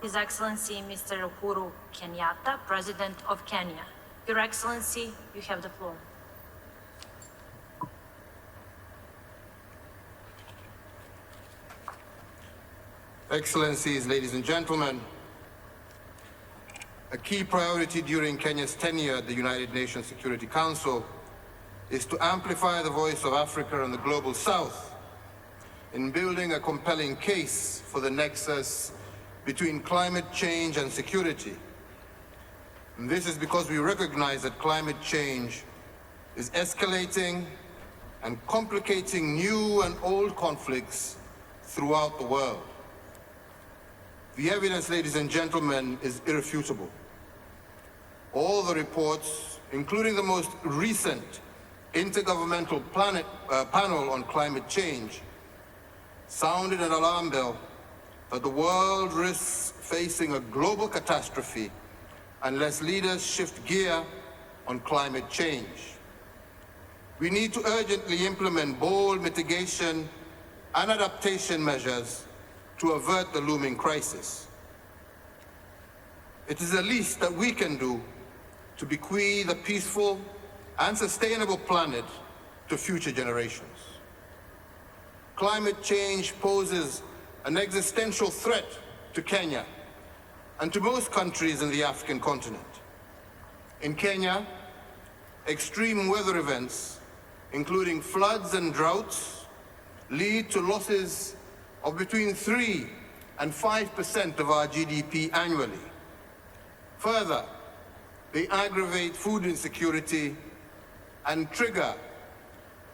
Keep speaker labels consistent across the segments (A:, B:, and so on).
A: His Excellency Mr. Uhuru Kenyatta, President of Kenya. Your Excellency, you have the floor.
B: Excellencies, ladies and gentlemen, a key priority during Kenya's tenure at the United Nations Security Council is to amplify the voice of Africa and the Global South in building a compelling case for the nexus between climate change and security. And this is because we recognize that climate change is escalating and complicating new and old conflicts throughout the world. The evidence, ladies and gentlemen, is irrefutable. All the reports, including the most recent Intergovernmental Panel on Climate Change, sounded an alarm bell that the world risks facing a global catastrophe unless leaders shift gear on climate change. We need to urgently implement bold mitigation and adaptation measures to avert the looming crisis. It is the least that we can do to bequeath a peaceful and sustainable planet to future generations. Climate change poses an existential threat to Kenya and to most countries in the African continent. In Kenya, extreme weather events, including floods and droughts, lead to losses of between 3 and 5% of our GDP annually. Further, they aggravate food insecurity and trigger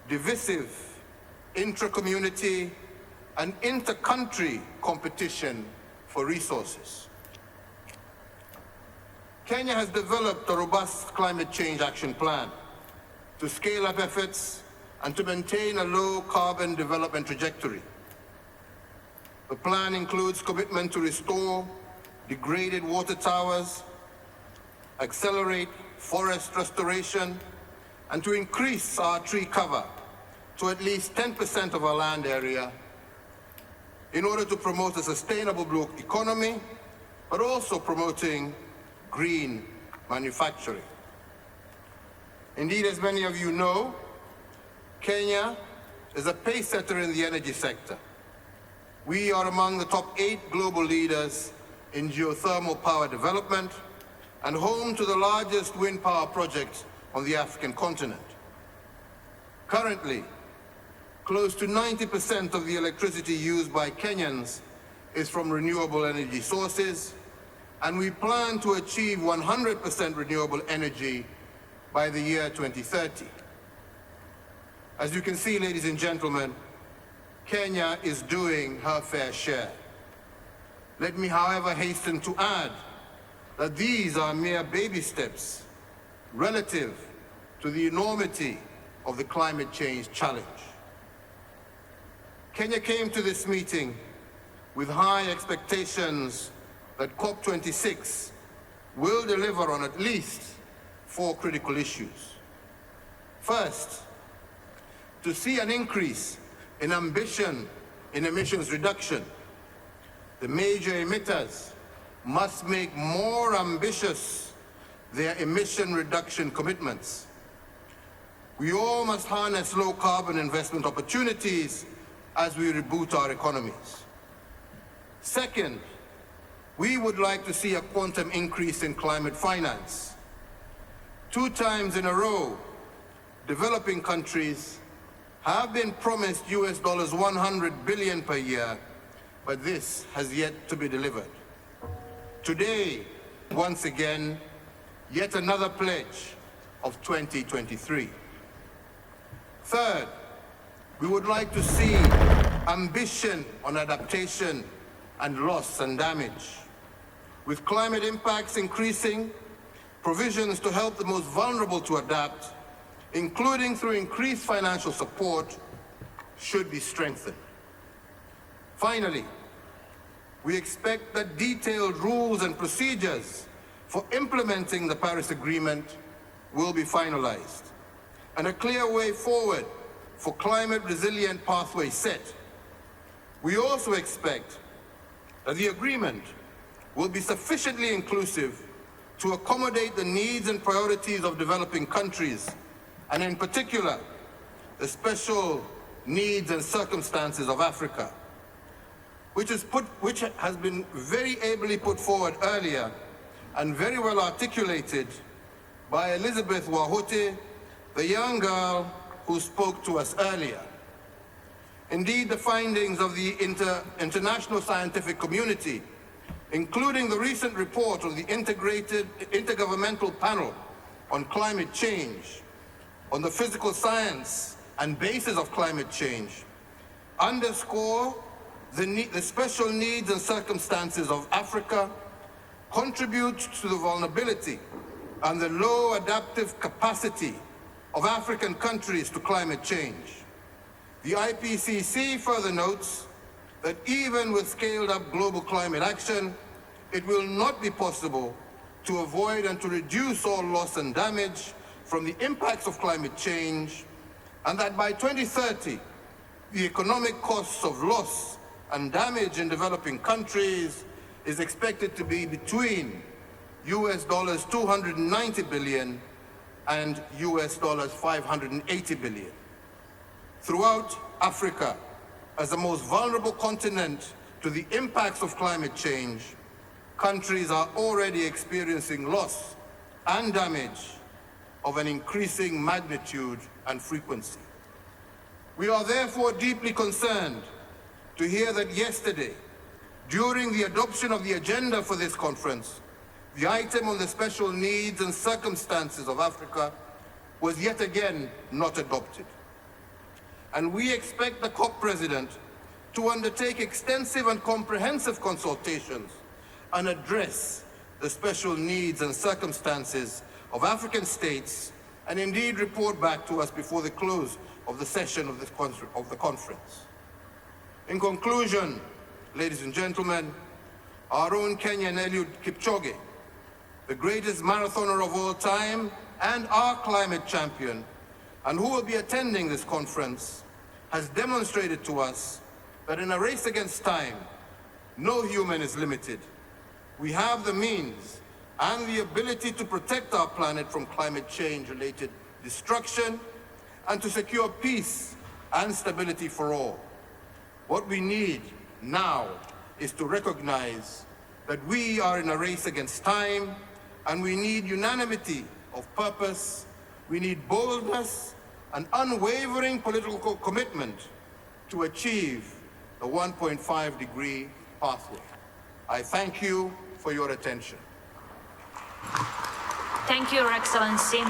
B: divisive intra-community and inter-country competition for resources. Kenya has developed a robust climate change action plan to scale up efforts and to maintain a low carbon development trajectory. The plan includes commitment to restore degraded water towers, accelerate forest restoration, and to increase our tree cover to at least 10% of our land area in order to promote a sustainable blue economy, but also promoting green manufacturing. Indeed, as many of you know, Kenya is a pace setter in the energy sector. We are among the top 8 global leaders in geothermal power development and home to the largest wind power project on the African continent. Currently, close to 90% of the electricity used by Kenyans is from renewable energy sources, and we plan to achieve 100% renewable energy by the year 2030. As you can see, ladies and gentlemen, Kenya is doing her fair share. Let me, however, hasten to add that these are mere baby steps relative to the enormity of the climate change challenge. Kenya came to this meeting with high expectations that COP26 will deliver on at least 4 critical issues. First, to see an increase in ambition in emissions reduction. The major emitters must make more ambitious their emission reduction commitments. We all must harness low carbon investment opportunities as we reboot our economies. Second, we would like to see a quantum increase in climate finance. 2 times in a row, developing countries have been promised US $100 billion per year, but this has yet to be delivered. Today, once again, yet another pledge of 2023. Third, we would like to see ambition on adaptation and loss and damage. With climate impacts increasing, provisions to help the most vulnerable to adapt, including through increased financial support, should be strengthened. Finally, we expect that detailed rules and procedures for implementing the Paris Agreement will be finalized, and a clear way forward for climate resilient pathways set. We also expect that the agreement will be sufficiently inclusive to accommodate the needs and priorities of developing countries, and in particular, the special needs and circumstances of Africa, which has been very ably put forward earlier and very well articulated by Elizabeth Wahote, the young girl who spoke to us earlier. Indeed, the findings of the international scientific community, including the recent report of the Intergovernmental Panel on Climate Change, on the physical science and basis of climate change, underscore the special needs and circumstances of Africa, contribute to the vulnerability and the low adaptive capacity of African countries to climate change. The IPCC further notes that even with scaled-up global climate action, it will not be possible to avoid and to reduce all loss and damage from the impacts of climate change, and that by 2030, the economic costs of loss and damage in developing countries is expected to be between US dollars 290 billion and US dollars 580 billion. Throughout Africa, as the most vulnerable continent to the impacts of climate change, countries are already experiencing loss and damage of an increasing magnitude and frequency. We are therefore deeply concerned to hear that yesterday, during the adoption of the agenda for this conference, the item on the special needs and circumstances of Africa was yet again not adopted. And we expect the COP president to undertake extensive and comprehensive consultations and address the special needs and circumstances of African states, and indeed report back to us before the close of the session of the conference. In conclusion, ladies and gentlemen, our own Kenyan Eliud Kipchoge, the greatest marathoner of all time and our climate champion, and who will be attending this conference, has demonstrated to us that in a race against time, no human is limited. We have the means and the ability to protect our planet from climate change-related destruction and to secure peace and stability for all. What we need now is to recognize that we are in a race against time, and we need unanimity of purpose, we need boldness and unwavering political commitment to achieve the 1.5-degree pathway. I thank you for your attention.
A: Thank you, Your Excellency.